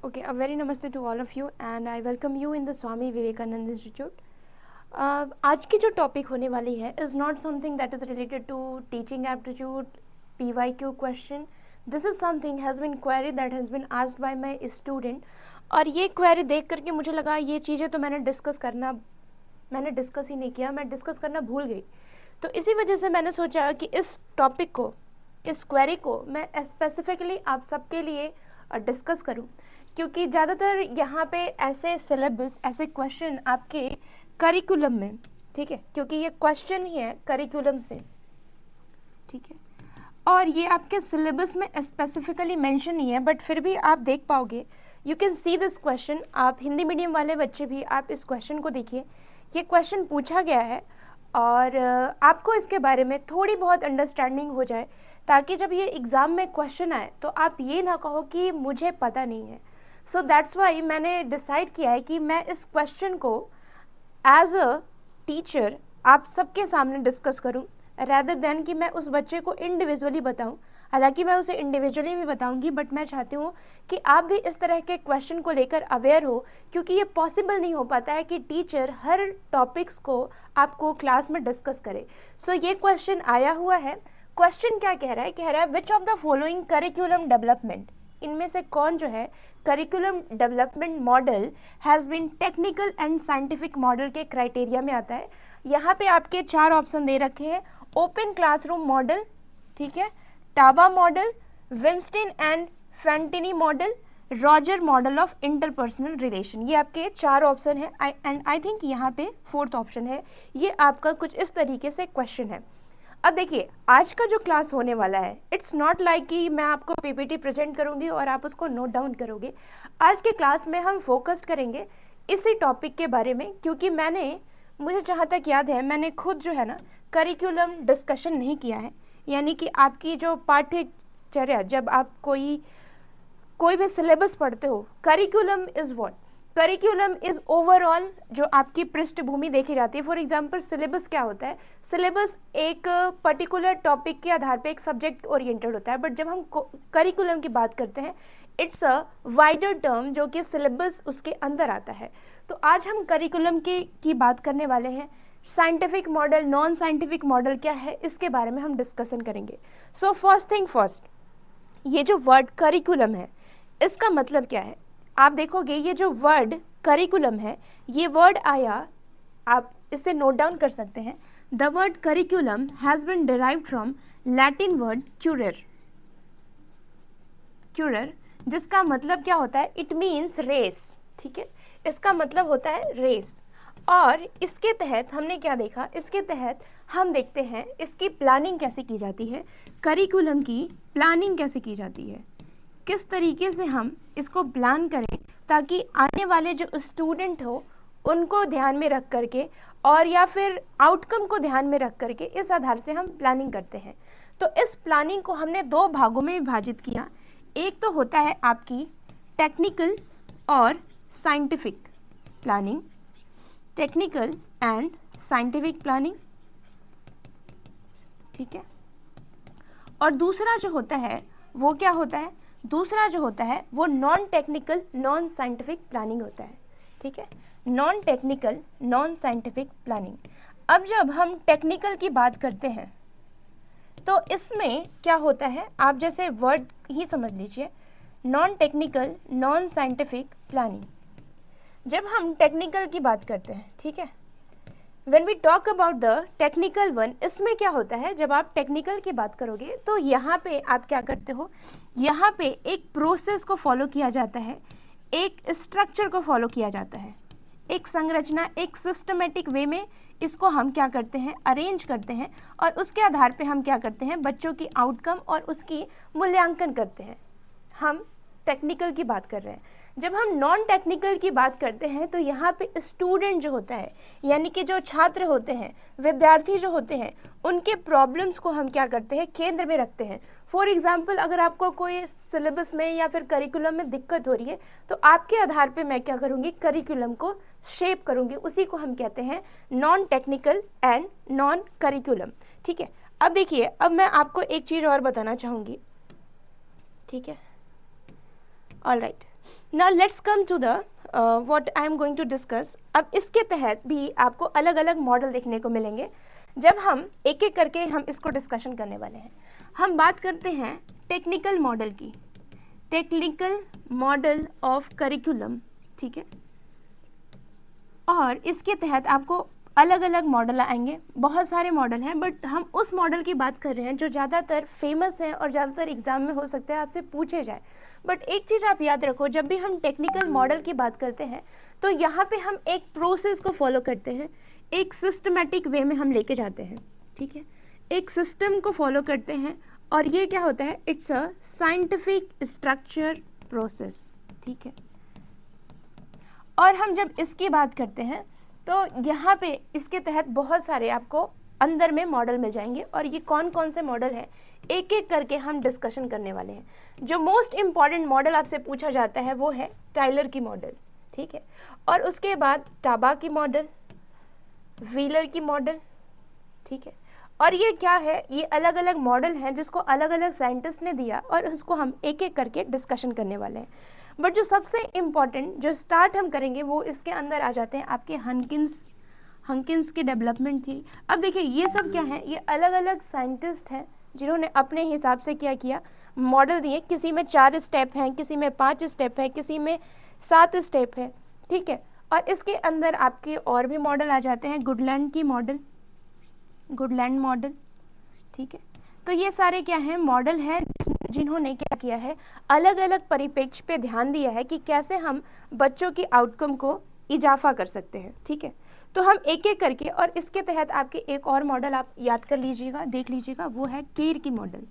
Okay, a very namaste to all of you and I welcome you in the Swami Vivekananda Institute. आज की जो topic होने वाली है is not something that is related to teaching aptitude PYQ question. This is something has been query that has been asked by my student. और ये query देख करके मुझे लगा ये चीज़ें तो मैंने डिस्कस ही नहीं किया, मैं डिस्कस करना भूल गई. तो इसी वजह से मैंने सोचा कि इस टॉपिक को, इस क्वेरी को मैं स्पेसिफिकली आप सबके लिए डिस्कस करूं, क्योंकि ज़्यादातर यहाँ पे ऐसे सिलेबस, ऐसे क्वेश्चन आपके करिकुलम में, ठीक है, क्योंकि ये क्वेश्चन ही है करिकुलम से, ठीक है, और ये आपके सिलेबस में स्पेसिफिकली मेंशन नहीं है, बट फिर भी आप देख पाओगे. You can see this question. आप हिंदी मीडियम वाले बच्चे भी आप इस क्वेश्चन को देखिए. ये क्वेश्चन पूछा गया है और आपको इसके बारे में थोड़ी बहुत अंडरस्टैंडिंग हो जाए, ताकि जब ये एग्ज़ाम में क्वेश्चन आए तो आप ये ना कहो कि मुझे पता नहीं है. सो दैट्स वाई मैंने डिसाइड किया है कि मैं इस क्वेश्चन को एज अ टीचर आप सबके सामने डिस्कस करूं, रैदर देन कि मैं उस बच्चे को इंडिविजुअली बताऊं. हालांकि मैं उसे इंडिविजुअली भी बताऊंगी, बट मैं चाहती हूँ कि आप भी इस तरह के क्वेश्चन को लेकर अवेयर हो, क्योंकि ये पॉसिबल नहीं हो पाता है कि टीचर हर टॉपिक्स को आपको क्लास में डिस्कस करे. सो ये क्वेश्चन आया हुआ है. क्वेश्चन क्या कह रहा है? कह रहा है which of the following curriculum development, इनमें से कौन जो है curriculum development model has been technical and scientific model के क्राइटेरिया में आता है. यहाँ पे आपके 4 ऑप्शन दे रखे हैं. ओपन क्लासरूम मॉडल, ठीक है, Taba model, Winston and Fantini model, Roger model of interpersonal relation. ये आपके 4 ऑप्शन है एंड आई थिंक यहाँ पे 4th ऑप्शन है. ये आपका कुछ इस तरीके से क्वेश्चन है. अब देखिए, आज का जो क्लास होने वाला है, इट्स नॉट लाइक कि मैं आपको पीपीटी प्रेजेंट करूंगी और आप उसको नोट डाउन करोगे. आज के क्लास में हम फोकस करेंगे इसी टॉपिक के बारे में, क्योंकि मुझे जहाँ तक याद है, मैंने खुद जो है ना करिकुलम डिस्कशन नहीं किया है. यानी कि आपकी जो पाठ्यचर्या, जब आप कोई भी सिलेबस पढ़ते हो, curriculum is what? Curriculum is overall जो आपकी पृष्ठभूमि देखी जाती है. फॉर एग्जांपल सिलेबस क्या होता है? सिलेबस एक पर्टिकुलर टॉपिक के आधार पे एक सब्जेक्ट ओरिएंटेड होता है, बट जब हम करिकुलम की बात करते हैं, इट्स अ वाइडर टर्म जो कि सिलेबस उसके अंदर आता है. तो आज हम करिकुलम की बात करने वाले हैं. Scientific model, non scientific model क्या है, इसके बारे में हम डिस्कशन करेंगे. सो फर्स्ट थिंग फर्स्ट, ये जो वर्ड करिकुलम है, इसका मतलब क्या है? आप देखोगे ये जो वर्ड करिकुलम है, ये वर्ड आया, आप इसे नोट डाउन कर सकते हैं. The word curriculum has been derived from Latin word currere, जिसका मतलब क्या होता है? इट मीन्स रेस, ठीक है, इसका मतलब होता है रेस. और इसके तहत हमने क्या देखा? इसके तहत हम देखते हैं इसकी प्लानिंग कैसे की जाती है, करिकुलम की प्लानिंग कैसे की जाती है, किस तरीके से हम इसको प्लान करें ताकि आने वाले जो स्टूडेंट हो उनको ध्यान में रख करके, और या फिर आउटकम को ध्यान में रख करके, इस आधार से हम प्लानिंग करते हैं. तो इस प्लानिंग को हमने 2 भागों में विभाजित किया. एक तो होता है आपकी टेक्निकल और scientific planning, technical and scientific planning, ठीक है. और दूसरा जो होता है वो क्या होता है? दूसरा जो होता है वो non technical non scientific planning होता है, ठीक है, non technical non scientific planning. अब जब हम टेक्निकल की बात करते हैं तो इसमें क्या होता है, आप जैसे वर्ड ही समझ लीजिए, non technical non scientific planning. जब हम टेक्निकल की बात करते हैं, ठीक है, When we talk about the technical one, इसमें क्या होता है? जब आप टेक्निकल की बात करोगे तो यहाँ पे आप क्या करते हो? यहाँ पे एक प्रोसेस को फॉलो किया जाता है, एक स्ट्रक्चर को फॉलो किया जाता है, एक संरचना, एक सिस्टमेटिक वे में इसको हम क्या करते हैं? अरेंज करते हैं, और उसके आधार पे हम क्या करते हैं? बच्चों की आउटकम और उसकी मूल्यांकन करते हैं. हम टेक्निकल की बात कर रहे हैं. जब हम नॉन टेक्निकल की बात करते हैं तो यहाँ पे स्टूडेंट जो होता है, यानी कि जो छात्र होते हैं, विद्यार्थी जो होते हैं, उनके प्रॉब्लम्स को हम क्या करते हैं? केंद्र में रखते हैं. फॉर एग्जांपल, अगर आपको कोई सिलेबस में या फिर करिकुलम में दिक्कत हो रही है, तो आपके आधार पे मैं क्या करूँगी? करिकुलम को शेप करूँगी. उसी को हम कहते हैं non technical and non curriculum, ठीक है. अब देखिए, अब मैं आपको एक चीज़ और बताना चाहूँगी, ठीक है, all right. Now let's come to the what I am going to discuss. अब इसके तहत भी आपको अलग अलग मॉडल देखने को मिलेंगे। जब हम एक एक करके हम इसको डिस्कशन करने वाले हैं। हम बात करते हैं टेक्निकल मॉडल की, टेक्निकल मॉडल ऑफ करिकुलम, ठीक है। और इसके तहत आपको अलग अलग मॉडल आएंगे, बहुत सारे मॉडल हैं, बट हम उस मॉडल की बात कर रहे हैं जो ज़्यादातर फेमस है और ज़्यादातर एग्जाम में हो सकता है आपसे पूछे जाए। बट एक चीज़ आप याद रखो, जब भी हम टेक्निकल मॉडल की बात करते हैं तो यहाँ पे हम एक प्रोसेस को फॉलो करते हैं, एक सिस्टमेटिक वे में हम लेके जाते हैं, ठीक है। एक सिस्टम को फॉलो करते हैं और ये क्या होता है, it's a scientific structure process, ठीक है। और हम जब इसकी बात करते हैं तो यहाँ पे इसके तहत बहुत सारे आपको अंदर में मॉडल मिल जाएंगे और ये कौन कौन से मॉडल हैं एक एक करके हम डिस्कशन करने वाले हैं। जो मोस्ट इम्पॉर्टेंट मॉडल आपसे पूछा जाता है वो है टाइलर की मॉडल, ठीक है। और उसके बाद टाबा की मॉडल, व्हीलर की मॉडल, ठीक है। और ये क्या है, ये अलग अलग मॉडल हैं जिसको अलग अलग साइंटिस्ट ने दिया और उसको हम एक एक करके डिस्कशन करने वाले हैं। बट जो सबसे इम्पॉर्टेंट जो स्टार्ट हम करेंगे वो इसके अंदर आ जाते हैं आपके हंकिंस की डेवलपमेंट थी। अब देखिए ये सब क्या है, ये अलग अलग साइंटिस्ट हैं जिन्होंने अपने हिसाब से क्या किया, मॉडल दिए। किसी में 4 स्टेप हैं, किसी में 5 स्टेप है, किसी में 7 स्टेप है, ठीक है। और इसके अंदर आपके और भी मॉडल आ जाते हैं, गुडलैंड मॉडल, ठीक है। तो ये सारे क्या हैं, मॉडल हैं जिन्होंने क्या किया है, अलग अलग परिप्रेक्ष्य पे ध्यान दिया है कि कैसे हम बच्चों की आउटकम को इजाफा कर सकते हैं, ठीक है। तो हम एक एक करके, और इसके तहत आपके एक और मॉडल आप याद कर लीजिएगा, देख लीजिएगा, वो है केर की मॉडल,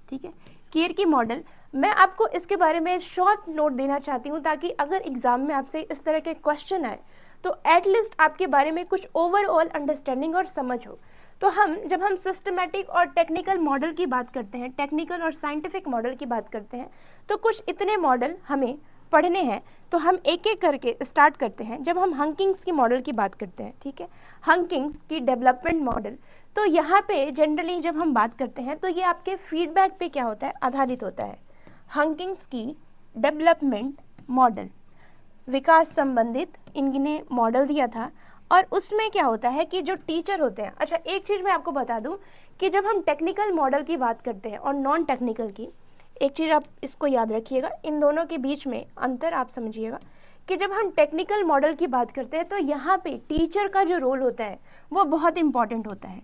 ठीक है। केर की मॉडल, मैं आपको इसके बारे में शॉर्ट नोट देना चाहती हूँ ताकि अगर एग्जाम में आपसे इस तरह के क्वेश्चन आए तो एटलीस्ट आपके बारे में कुछ ओवरऑल अंडरस्टैंडिंग और समझ हो। तो जब हम सिस्टमैटिक और टेक्निकल मॉडल की बात करते हैं, टेक्निकल और साइंटिफिक मॉडल की बात करते हैं, तो कुछ इतने मॉडल हमें पढ़ने हैं। तो हम एक एक करके स्टार्ट करते हैं। जब हम हंकिंग्स की मॉडल की बात करते हैं, ठीक है, हंकिंग्स की डेवलपमेंट मॉडल, तो यहाँ पे जनरली जब हम बात करते हैं तो ये आपके फीडबैक पे क्या होता है, आधारित होता है। हंकिंग्स की डेवलपमेंट मॉडल, विकास संबंधित इनने मॉडल दिया था। और उसमें क्या होता है कि जो टीचर होते हैं, अच्छा एक चीज़ मैं आपको बता दूं कि जब हम टेक्निकल मॉडल की बात करते हैं और नॉन टेक्निकल की, एक चीज़ आप इसको याद रखिएगा, इन दोनों के बीच में अंतर आप समझिएगा कि जब हम टेक्निकल मॉडल की बात करते हैं तो यहाँ पे टीचर का जो रोल होता है वो बहुत इंपॉर्टेंट होता है।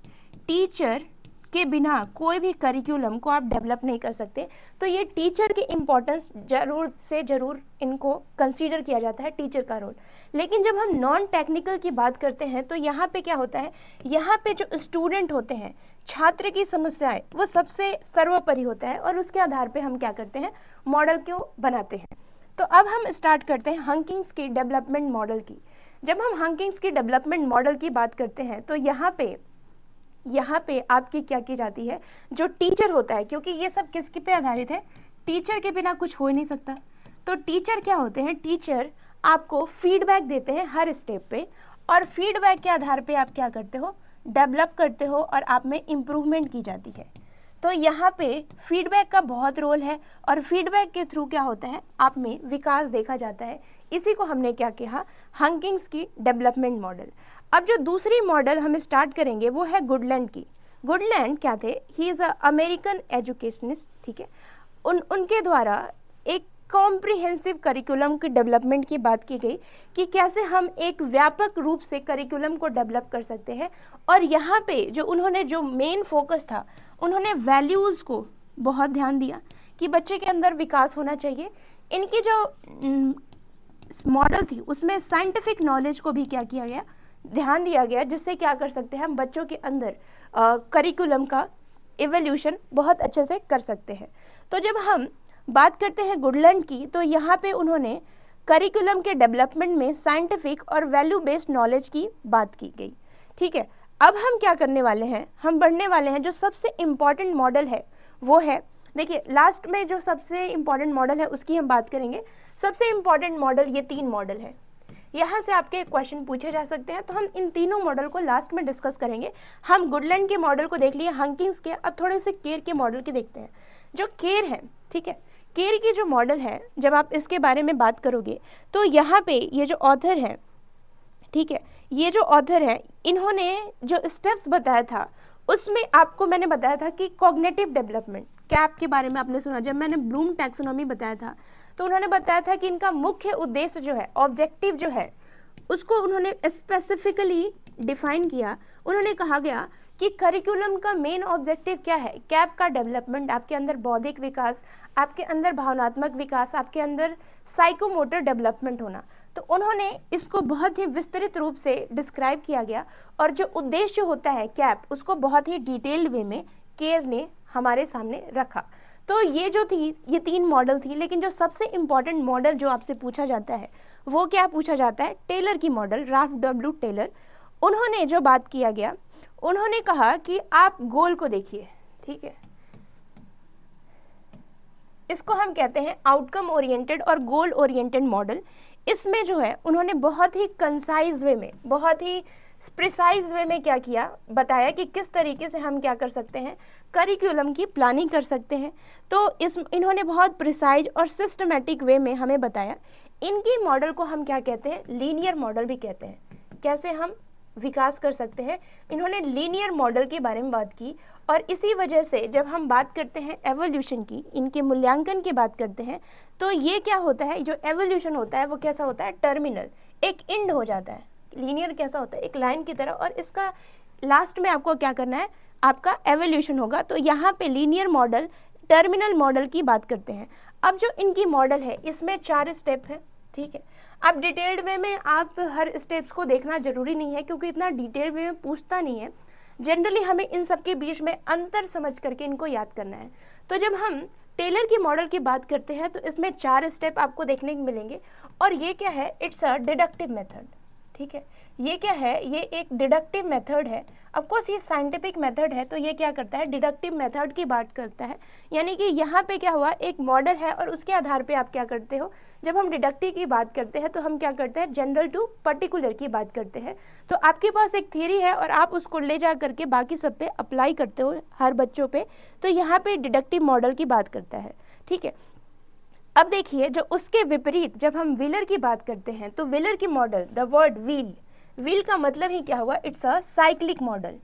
टीचर के बिना कोई भी करिकुलम को आप डेवलप नहीं कर सकते। तो ये टीचर के इम्पोर्टेंस जरूर से ज़रूर इनको कंसीडर किया जाता है, टीचर का रोल। लेकिन जब हम नॉन टेक्निकल की बात करते हैं तो यहाँ पे क्या होता है, यहाँ पे जो स्टूडेंट होते हैं, छात्र की समस्याएं, वो सबसे सर्वोपरि होता है और उसके आधार पे हम क्या करते हैं, मॉडल को बनाते हैं। तो अब हम स्टार्ट करते हैं हंकिंग्स की डेवलपमेंट मॉडल की। जब हम हंकिंग्स की डेवलपमेंट मॉडल की बात करते हैं तो यहाँ पे आपकी क्या की जाती है, जो टीचर होता है, क्योंकि ये सब किसके पे आधारित है, टीचर के बिना कुछ हो ही नहीं सकता। तो टीचर क्या होते हैं, टीचर आपको फीडबैक देते हैं हर स्टेप पे, और फीडबैक के आधार पे आप क्या करते हो, डेवलप करते हो और आप में इम्प्रूवमेंट की जाती है। तो यहाँ पे फीडबैक का बहुत रोल है और फीडबैक के थ्रू क्या होता है, आप में विकास देखा जाता है। इसी को हमने क्या कहा, हंकिंग्स की डेवलपमेंट मॉडल। अब जो दूसरी मॉडल हम स्टार्ट करेंगे वो है गुडलैंड की। गुडलैंड क्या थे, he is a American educationist, ठीक है। उनके द्वारा एक कॉम्प्रिहेंसिव करिकुलम की डेवलपमेंट की बात की गई कि कैसे हम एक व्यापक रूप से करिकुलम को डेवलप कर सकते हैं। और यहाँ पे जो मेन फोकस था, उन्होंने वैल्यूज़ को बहुत ध्यान दिया कि बच्चे के अंदर विकास होना चाहिए। इनकी जो मॉडल थी उसमें साइंटिफिक नॉलेज को भी क्या किया गया, ध्यान दिया गया, जिससे क्या कर सकते हैं हम बच्चों के अंदर करिकुलम का इवोल्यूशन बहुत अच्छे से कर सकते हैं। तो जब हम बात करते हैं गुडलैंड की, तो यहाँ पे उन्होंने करिकुलम के डेवलपमेंट में साइंटिफिक और वैल्यू बेस्ड नॉलेज की बात की गई, ठीक है। अब हम क्या करने वाले हैं, हम बढ़ने वाले हैं, जो सबसे इम्पॉर्टेंट मॉडल है वो है, देखिए लास्ट में जो सबसे इम्पॉर्टेंट मॉडल है उसकी हम बात करेंगे। सबसे इम्पॉर्टेंट मॉडल, ये 3 मॉडल है, यहाँ से आपके क्वेश्चन पूछे जा सकते हैं। तो हम इन तीनों मॉडल को लास्ट में डिस्कस करेंगे। हम गुडलैंड के मॉडल को देख लिए, हंकिंग्स के, अब थोड़े से केर के मॉडल के देखते हैं। जो केर है, ठीक है, केर की जो मॉडल है, जब आप इसके बारे में बात करोगे तो यहाँ पे ये जो ऑथर है, ठीक है, ये जो ऑथर है, इन्होंने जो स्टेप्स बताया था उसमें आपको मैंने बताया था कि कॉग्निटिव डेवलपमेंट, कैप के बारे में आपने सुना, जब मैंने ब्लूम टैक्सोनॉमी बताया था तो उन्होंने बताया था कि इनका मुख्य उद्देश्य जो है, ऑब्जेक्टिव जो है, उसको उन्होंने स्पेसिफिकली डिफाइन किया। उन्होंने कहा गया कि करिकुलम का मेन ऑब्जेक्टिव क्या है, कैप का डेवलपमेंट, आपके अंदर बौद्धिक विकास, आपके अंदर भावनात्मक विकास, आपके अंदर साइकोमोटर डेवलपमेंट होना। तो उन्होंने इसको बहुत ही विस्तृत रूप से डिस्क्राइब किया गया और जो उद्देश्य होता है कैप, उसको बहुत ही डिटेल्ड वे में केर ने हमारे सामने रखा। तो ये जो थी, ये 3 मॉडल थी, लेकिन जो सबसे इम्पॉर्टेंट मॉडल जो आपसे पूछा जाता है वो क्या पूछा जाता है, टेलर की मॉडल, राल्फ डब्ल्यू टेलर। उन्होंने जो बात किया गया, उन्होंने कहा कि आप गोल को देखिए, ठीक है, इसको हम कहते हैं आउटकम ओरिएंटेड और गोल ओरिएंटेड मॉडल। इसमें जो है उन्होंने बहुत ही कंसाइज वे में, बहुत ही प्रिसाइज वे में क्या किया, बताया कि किस तरीके से हम क्या कर सकते हैं, करिकुलम की प्लानिंग कर सकते हैं। तो इन्होंने बहुत प्रिसाइज और सिस्टमेटिक वे में हमें बताया। इनकी मॉडल को हम क्या कहते हैं, लीनियर मॉडल भी कहते हैं। कैसे हम विकास कर सकते हैं, इन्होंने लीनियर मॉडल के बारे में बात की। और इसी वजह से जब हम बात करते हैं एवोल्यूशन की, इनके मूल्यांकन की बात करते हैं, तो ये क्या होता है, जो एवोल्यूशन होता है वो कैसा होता है, टर्मिनल, एक एंड हो जाता है। लीनियर कैसा होता है, एक लाइन की तरह, और इसका लास्ट में आपको क्या करना है, आपका एवोल्यूशन होगा। तो यहाँ पे लीनियर मॉडल, टर्मिनल मॉडल की बात करते हैं। अब जो इनकी मॉडल है इसमें 4 स्टेप है, ठीक है। अब डिटेल्ड वे में आप हर स्टेप्स को देखना जरूरी नहीं है, क्योंकि इतना डिटेल्ड वे में पूछता नहीं है। जनरली हमें इन सब के बीच में अंतर समझ करके इनको याद करना है। तो जब हम टेलर की मॉडल की बात करते हैं तो इसमें 4 स्टेप आपको देखने को मिलेंगे। और ये क्या है, इट्स अ डिडक्टिव मेथड, ठीक है। ये क्या है, ये एक डिडक्टिव मेथड है। ऑफकोर्स ये साइंटिफिक मेथड है, तो ये क्या करता है, डिडक्टिव मेथड की बात करता है। यानी कि यहाँ पे क्या हुआ, एक मॉडल है और उसके आधार पे आप क्या करते हो, जब हम डिडक्टिव की बात करते हैं तो हम क्या करते हैं, जनरल टू पर्टिकुलर की बात करते हैं। तो आपके पास एक थ्योरी है और आप उसको ले जा करके बाकी सब पे अप्लाई करते हो, हर बच्चों पे। तो यहाँ पे डिडक्टिव मॉडल की बात करता है, ठीक है। अब देखिए, जो उसके विपरीत जब हम व्हीलर की बात करते हैं तो व्हीलर की model, the word wheel, wheel का मतलब ही क्या हुआ, इट्स अ साइक्लिक मॉडल,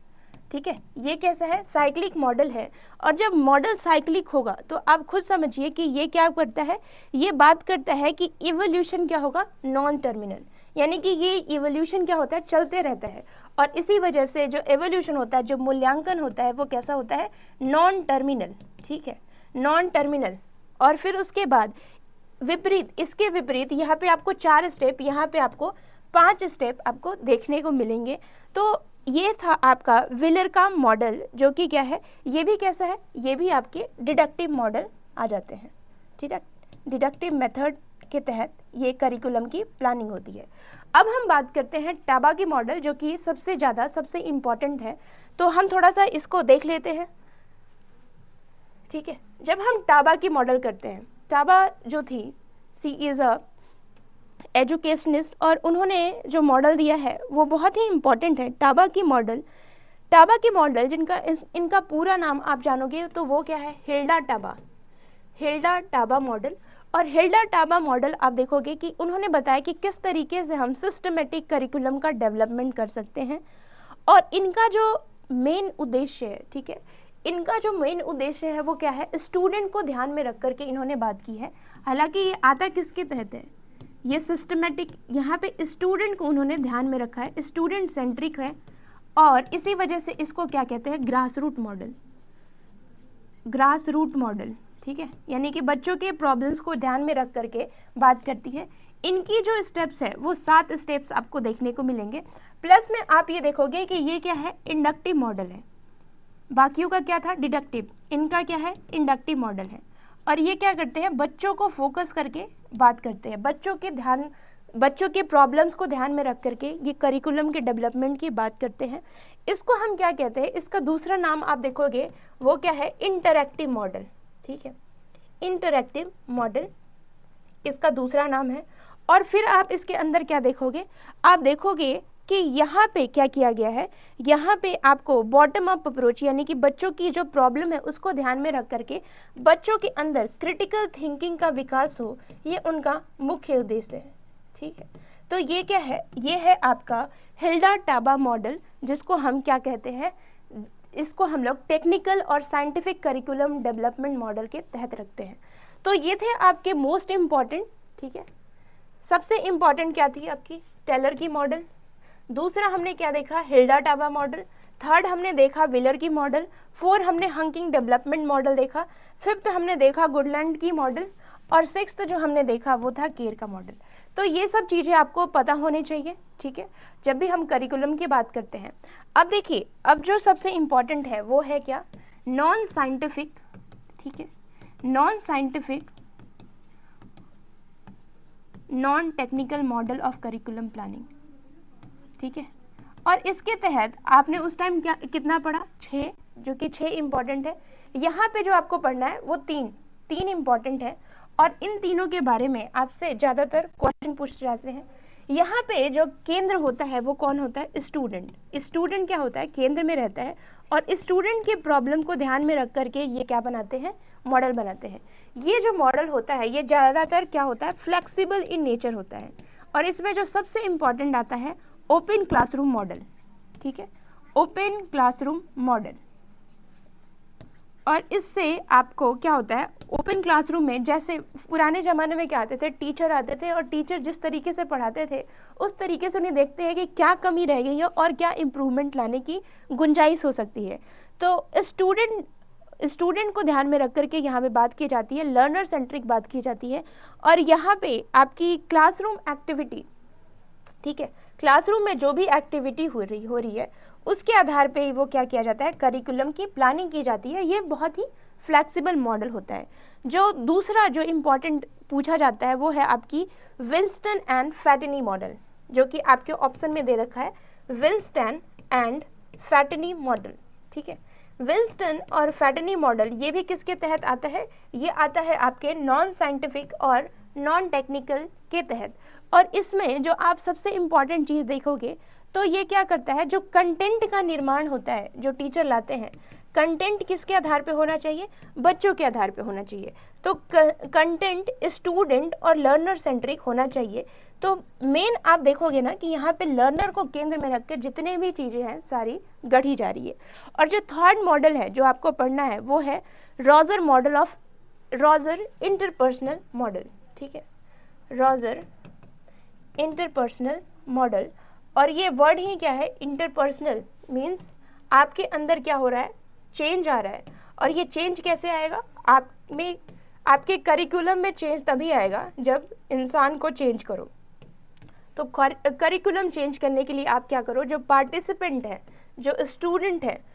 ठीक है। ये कैसा है, साइक्लिक मॉडल है। और जब मॉडल साइक्लिक होगा तो आप खुद समझिए कि ये क्या करता है, ये बात करता है कि इवोल्यूशन क्या होगा, नॉन टर्मिनल। यानी कि ये इवोल्यूशन क्या होता है, चलते रहता है। और इसी वजह से जो एवोल्यूशन होता है, जो मूल्यांकन होता है, वो कैसा होता है, नॉन टर्मिनल, ठीक है, नॉन टर्मिनल। और फिर उसके बाद विपरीत, इसके विपरीत यहाँ पे आपको 4 स्टेप, यहाँ पे आपको 5 स्टेप आपको देखने को मिलेंगे। तो ये था आपका व्हीलर का मॉडल, जो कि क्या है, ये भी कैसा है, ये भी आपके डिडक्टिव मॉडल आ जाते हैं, ठीक है। डिडक्टिव मेथड के तहत ये करिकुलम की प्लानिंग होती है। अब हम बात करते हैं टाबा की मॉडल, जो कि सबसे ज़्यादा, सबसे इम्पॉर्टेंट है। तो हम थोड़ा सा इसको देख लेते हैं, ठीक है। जब हम टाबा की मॉडल करते हैं, टाबा जो थी, सी इज़ अ एजुकेशनिस्ट, और उन्होंने जो मॉडल दिया है वो बहुत ही इम्पॉर्टेंट है, टाबा की मॉडल। टाबा की मॉडल, जिनका इनका पूरा नाम आप जानोगे तो वो क्या है, Hilda Taba, Hilda Taba model. और हिल्डा टाबा मॉडल आप देखोगे कि उन्होंने बताया कि किस तरीके से हम सिस्टमेटिक करिकुलम का डेवलपमेंट कर सकते हैं। और इनका जो मेन उद्देश्य है, ठीक है, इनका जो मेन उद्देश्य है वो क्या है, स्टूडेंट को ध्यान में रख करके इन्होंने बात की है। हालांकि ये आता किसके तहत है, ये सिस्टमेटिक, यहाँ पे स्टूडेंट को उन्होंने ध्यान में रखा है, स्टूडेंट सेंट्रिक है। और इसी वजह से इसको क्या कहते हैं, grass root model, grass root model, ठीक है। यानी कि बच्चों के प्रॉब्लम्स को ध्यान में रख करके बात करती है। इनकी जो स्टेप्स है वो 7 स्टेप्स आपको देखने को मिलेंगे। प्लस में आप ये देखोगे कि ये क्या है, इंडक्टिव मॉडल है। बाकियों का क्या था, डिडक्टिव, इनका क्या है, इंडक्टिव मॉडल है। और ये क्या करते हैं, बच्चों को फोकस करके बात करते हैं, बच्चों के प्रॉब्लम्स को ध्यान में रख करके ये करिकुलम के डेवलपमेंट की बात करते हैं। इसको हम क्या कहते हैं, इसका दूसरा नाम आप देखोगे वो क्या है, इंटरैक्टिव मॉडल, ठीक है, इंटरैक्टिव मॉडल इसका दूसरा नाम है। और फिर आप इसके अंदर क्या देखोगे, आप देखोगे कि यहाँ पे क्या किया गया है, यहाँ पे आपको बॉटम अप अप्रोच यानी कि बच्चों की जो प्रॉब्लम है उसको ध्यान में रख करके बच्चों के अंदर क्रिटिकल थिंकिंग का विकास हो, ये उनका मुख्य उद्देश्य है। ठीक है, तो ये क्या है, ये है आपका हिल्डा टाबा मॉडल, जिसको हम क्या कहते हैं, इसको हम लोग टेक्निकल और साइंटिफिक करिकुलम डेवलपमेंट मॉडल के तहत रखते हैं। तो ये थे आपके मोस्ट इम्पॉर्टेंट। ठीक है, सबसे इम्पॉर्टेंट क्या थी आपकी, टेलर की मॉडल। दूसरा हमने क्या देखा, हिल्डा टाबा मॉडल। थर्ड हमने देखा व्हीलर की मॉडल। फोर हमने हंकिंग डेवलपमेंट मॉडल देखा। फिफ्थ हमने देखा गुडलैंड की मॉडल। और सिक्स्थ जो हमने देखा वो था केर का मॉडल। तो ये सब चीज़ें आपको पता होनी चाहिए। ठीक है, जब भी हम करिकुलम की बात करते हैं। अब देखिए, अब जो सबसे इम्पॉर्टेंट है वो है क्या, नॉन साइंटिफिक। ठीक है, non scientific non technical model of curriculum planning. ठीक है, और इसके तहत आपने उस टाइम क्या कितना पढ़ा, 6, जो कि 6 इम्पॉर्टेंट है। यहाँ पे जो आपको पढ़ना है वो तीन इम्पॉर्टेंट है, और इन तीनों के बारे में आपसे ज़्यादातर क्वेश्चन पूछे जाते हैं। यहाँ पे जो केंद्र होता है वो कौन होता है, स्टूडेंट। स्टूडेंट क्या होता है, केंद्र में रहता है, और स्टूडेंट के प्रॉब्लम को ध्यान में रख करके ये क्या बनाते हैं, मॉडल बनाते हैं। ये जो मॉडल होता है ये ज़्यादातर क्या होता है, फ्लेक्सिबल इन नेचर होता है, और इसमें जो सबसे इम्पॉर्टेंट आता है ओपन क्लासरूम मॉडल। ठीक है, ओपन क्लासरूम मॉडल। और इससे आपको क्या होता है, ओपन क्लासरूम में जैसे पुराने ज़माने में क्या आते थे, टीचर आते थे, और टीचर जिस तरीके से पढ़ाते थे उस तरीके से उन्हें देखते हैं कि क्या कमी रह गई है और क्या इम्प्रूवमेंट लाने की गुंजाइश हो सकती है। तो स्टूडेंट को ध्यान में रख करके यहाँ पे बात की जाती है, लर्नर सेंट्रिक बात की जाती है। और यहाँ पे आपकी क्लासरूम एक्टिविटी, ठीक है, क्लासरूम में जो भी एक्टिविटी हो रही है उसके आधार पे ही वो क्या किया जाता है, करिकुलम की प्लानिंग की जाती है। ये बहुत ही फ्लेक्सिबल मॉडल होता है। जो दूसरा जो इम्पॉर्टेंट पूछा जाता है वो है आपकी विंस्टन एंड फैटिनी मॉडल, जो कि आपके ऑप्शन में दे रखा है, विंस्टन एंड फैटिनी मॉडल। ठीक है, विंस्टन और फैटिनी मॉडल ये भी किसके तहत आता है, ये आता है आपके नॉन साइंटिफिक और नॉन टेक्निकल के तहत। और इसमें जो आप सबसे इम्पॉर्टेंट चीज़ देखोगे तो ये क्या करता है, जो कंटेंट का निर्माण होता है जो टीचर लाते हैं, कंटेंट किसके आधार पे होना चाहिए, बच्चों के आधार पे होना चाहिए। तो कंटेंट स्टूडेंट और लर्नर सेंट्रिक होना चाहिए। तो मेन आप देखोगे ना कि यहाँ पे लर्नर को केंद्र में रख के जितने भी चीज़ें हैं सारी गढ़ी जा रही है। और जो थर्ड मॉडल है जो आपको पढ़ना है वो है रॉजर इंटरपर्सनल मॉडल। ठीक है, रॉजर इंटरपर्सनल मॉडल। और ये वर्ड ही क्या है, इंटरपर्सनल मीन्स आपके अंदर क्या हो रहा है, चेंज आ रहा है। और ये चेंज कैसे आएगा, आप में आपके करिकुलम में चेंज तभी आएगा जब इंसान को चेंज करो। तो करिकुलम चेंज करने के लिए आप क्या करो, जो पार्टिसिपेंट है, जो स्टूडेंट है,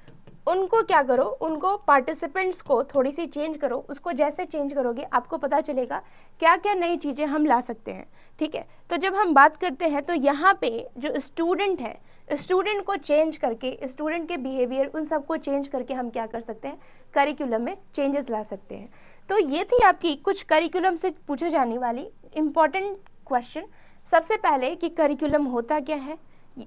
उनको क्या करो, उनको पार्टिसिपेंट्स को थोड़ी सी चेंज करो। उसको जैसे चेंज करोगे आपको पता चलेगा क्या क्या नई चीज़ें हम ला सकते हैं। ठीक है, तो जब हम बात करते हैं तो यहाँ पे जो स्टूडेंट है, स्टूडेंट को चेंज करके, स्टूडेंट के बिहेवियर उन सबको चेंज करके हम क्या कर सकते हैं, करिकुलम में चेंजेस ला सकते हैं। तो ये थी आपकी कुछ करिकुलम से पूछे जाने वाली इम्पॉर्टेंट क्वेश्चन। सबसे पहले कि करिकुलम होता क्या है,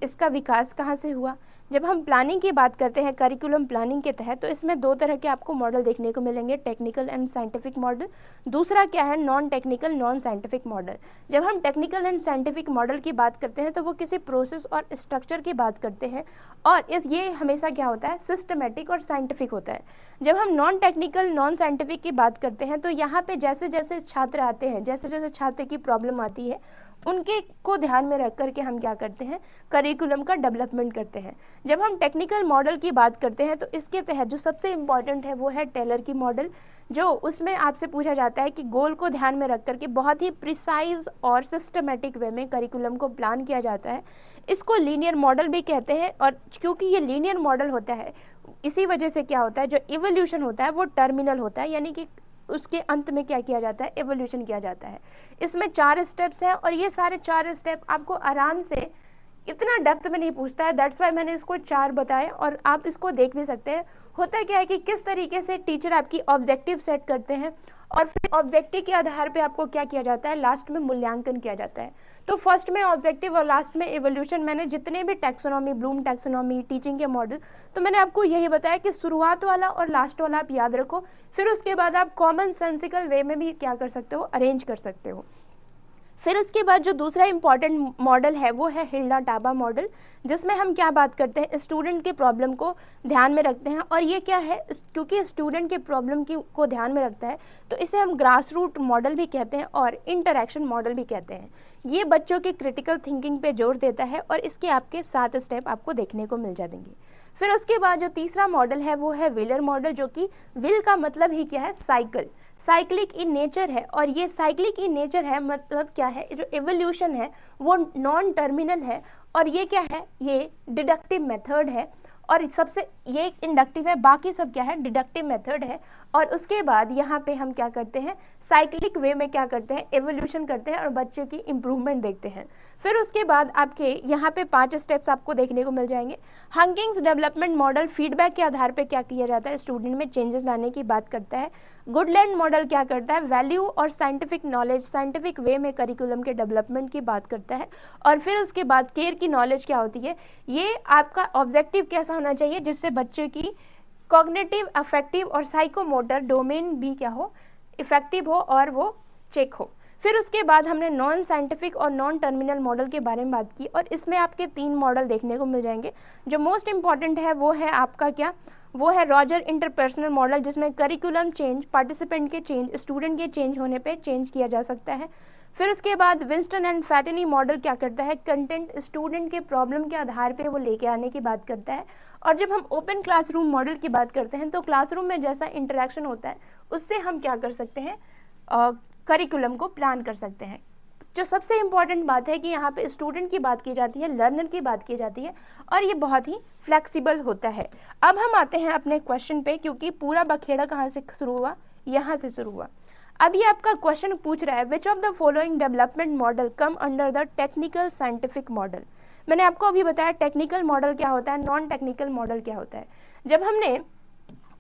इसका विकास कहाँ से हुआ। जब हम प्लानिंग की बात करते हैं करिकुलम प्लानिंग के तहत, तो इसमें दो तरह के आपको मॉडल देखने को मिलेंगे, टेक्निकल एंड साइंटिफिक मॉडल। दूसरा क्या है, non technical non scientific model. जब हम टेक्निकल एंड साइंटिफिक मॉडल की बात करते हैं तो वो किसी प्रोसेस और स्ट्रक्चर की बात करते हैं, और ये हमेशा क्या होता है, सिस्टमेटिक और साइंटिफिक होता है। जब हम नॉन टेक्निकल नॉन साइंटिफिक की बात करते हैं तो यहाँ पे जैसे जैसे छात्र आते हैं, जैसे जैसे छात्र की प्रॉब्लम आती है, उनके को ध्यान में रख करके हम क्या करते हैं, करिकुलम का डेवलपमेंट करते हैं। जब हम टेक्निकल मॉडल की बात करते हैं तो इसके तहत जो सबसे इम्पॉर्टेंट है वो है टेलर की मॉडल, जो उसमें आपसे पूछा जाता है कि गोल को ध्यान में रख करके बहुत ही प्रिसाइज और सिस्टमेटिक वे में करिकुलम को प्लान किया जाता है। इसको लीनियर मॉडल भी कहते हैं, और क्योंकि ये लीनियर मॉडल होता है इसी वजह से क्या होता है, जो इवोल्यूशन होता है वो टर्मिनल होता है, यानी कि उसके अंत में क्या किया जाता है, एवोल्यूशन किया जाता है। इसमें 4 स्टेप्स हैं, और ये सारे 4 स्टेप आपको आराम से इतना डेप्थ में नहीं पूछता है, दैट्स वाई मैंने इसको 4 बताए, और आप इसको देख भी सकते हैं। होता क्या है कि किस तरीके से टीचर आपकी ऑब्जेक्टिव सेट करते हैं और फिर ऑब्जेक्टिव के आधार पे आपको क्या किया जाता है, लास्ट में मूल्यांकन किया जाता है। तो फर्स्ट में ऑब्जेक्टिव और लास्ट में इवोल्यूशन। मैंने जितने भी टैक्सोनॉमी, ब्लूम टैक्सोनॉमी, टीचिंग के मॉडल, तो मैंने आपको यही बताया कि शुरुआत वाला और लास्ट वाला आप याद रखो, फिर उसके बाद आप कॉमन सेंसिकल वे में भी क्या कर सकते हो, अरेंज कर सकते हो। फिर उसके बाद जो दूसरा इंपॉर्टेंट मॉडल है वो है हिल्डा टाबा मॉडल, जिसमें हम क्या बात करते हैं, स्टूडेंट के प्रॉब्लम को ध्यान में रखते हैं। और ये क्या है, क्योंकि स्टूडेंट के प्रॉब्लम की को ध्यान में रखता है तो इसे हम ग्रास रूट मॉडल भी कहते हैं और इंटरैक्शन मॉडल भी कहते हैं। ये बच्चों की क्रिटिकल थिंकिंग पे जोर देता है और इसके आपके 7 स्टेप आपको देखने को मिल जाएंगे। फिर उसके बाद जो तीसरा मॉडल है वो है व्हीलर मॉडल, जो कि व्हील का मतलब ही क्या है, साइकिल, साइक्लिक इन नेचर है। और ये साइक्लिक इन नेचर है मतलब क्या है, जो एवोल्यूशन है वो नॉन टर्मिनल है। और ये क्या है, ये डिडक्टिव मेथड है। और सबसे ये एक इंडक्टिव है, बाकी सब क्या है, डिडक्टिव मेथड है। और उसके बाद यहाँ पे हम क्या करते हैं, साइक्लिक वे में क्या करते हैं, एवोल्यूशन करते हैं और बच्चे की इम्प्रूवमेंट देखते हैं। फिर उसके बाद आपके यहाँ पे 5 स्टेप्स आपको देखने को मिल जाएंगे। हंगिंग्स डेवलपमेंट मॉडल फीडबैक के आधार पे क्या किया जाता है, स्टूडेंट में चेंजेस लाने की बात करता है। गुडलैंड मॉडल क्या करता है, वैल्यू और साइंटिफिक नॉलेज, साइंटिफिक वे में करिकुलम के डेवलपमेंट की बात करता है। और फिर उसके बाद केयर की नॉलेज क्या होती है, ये आपका ऑब्जेक्टिव कैसा होना चाहिए जिससे बच्चे की कॉग्निटिव, अफेक्टिव और साइकोमोटर डोमेन भी क्या हो, इफेक्टिव हो और वो चेक हो। फिर उसके बाद हमने नॉन साइंटिफिक और नॉन टर्मिनल मॉडल के बारे में बात की और इसमें आपके 3 मॉडल देखने को मिल जाएंगे। जो मोस्ट इंपॉर्टेंट है वो है आपका क्या, वो है रॉजर इंटरपर्सनल मॉडल, जिसमें करिकुलम चेंज, पार्टिसिपेंट के चेंज, स्टूडेंट के चेंज होने पे चेंज किया जा सकता है। फिर उसके बाद विंस्टन एंड फैटनी मॉडल क्या करता है, कंटेंट स्टूडेंट के प्रॉब्लम के आधार पे वो लेके आने की बात करता है। और जब हम ओपन क्लासरूम मॉडल की बात करते हैं तो क्लासरूम में जैसा इंटरेक्शन होता है उससे हम क्या कर सकते हैं, करिकुलम को प्लान कर सकते हैं। जो सबसे इम्पॉर्टेंट बात है कि यहाँ पे स्टूडेंट की बात की जाती है, लर्नर की बात की जाती है और ये बहुत ही फ्लेक्सिबल होता है। अब हम आते हैं अपने क्वेश्चन पे, क्योंकि पूरा बखेड़ा कहाँ से शुरू हुआ, यहाँ से शुरू हुआ। अब ये आपका क्वेश्चन पूछ रहा है, which of the following development model come under the technical scientific model. मैंने आपको अभी बताया टेक्निकल मॉडल क्या होता है, नॉन टेक्निकल मॉडल क्या होता है। जब हमने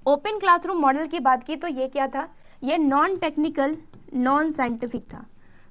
ओपन क्लासरूम मॉडल की बात की तो ये क्या था, ये नॉन टेक्निकल नॉन साइंटिफिक था।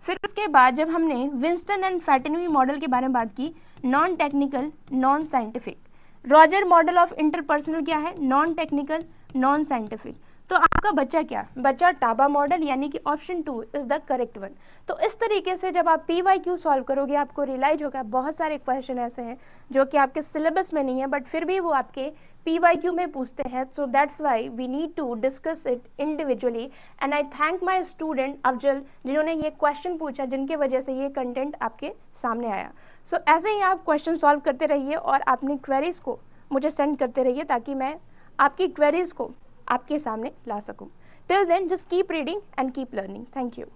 फिर उसके बाद जब हमने विंस्टन एंड फैटनी मॉडल के बारे में बात की, non technical non scientific. Roger model of interpersonal क्या है, नॉन टेक्निकल नॉन साइंटिफिक। तो आपका बच्चा क्या, बच्चा टाबा मॉडल यानी कि option 2 is the correct one. तो इस तरीके से जब आप PYQ सॉल्व करोगे आपको रियलाइज होगा बहुत सारे क्वेश्चन ऐसे हैं जो कि आपके सिलेबस में नहीं है बट फिर भी वो आपके PYQ में पूछते हैं। So that's why we need to discuss it individually and I thank my student Afzal जिन्होंने ये क्वेश्चन पूछा, जिनके वजह से ये कंटेंट आपके सामने आया। सो ऐसे ही आप क्वेश्चन सॉल्व करते रहिए और अपनी क्वेरीज को मुझे सेंड करते रहिए ताकि मैं आपकी क्वेरीज को आपके सामने ला सकूं। Till then just keep reading and keep learning. Thank you.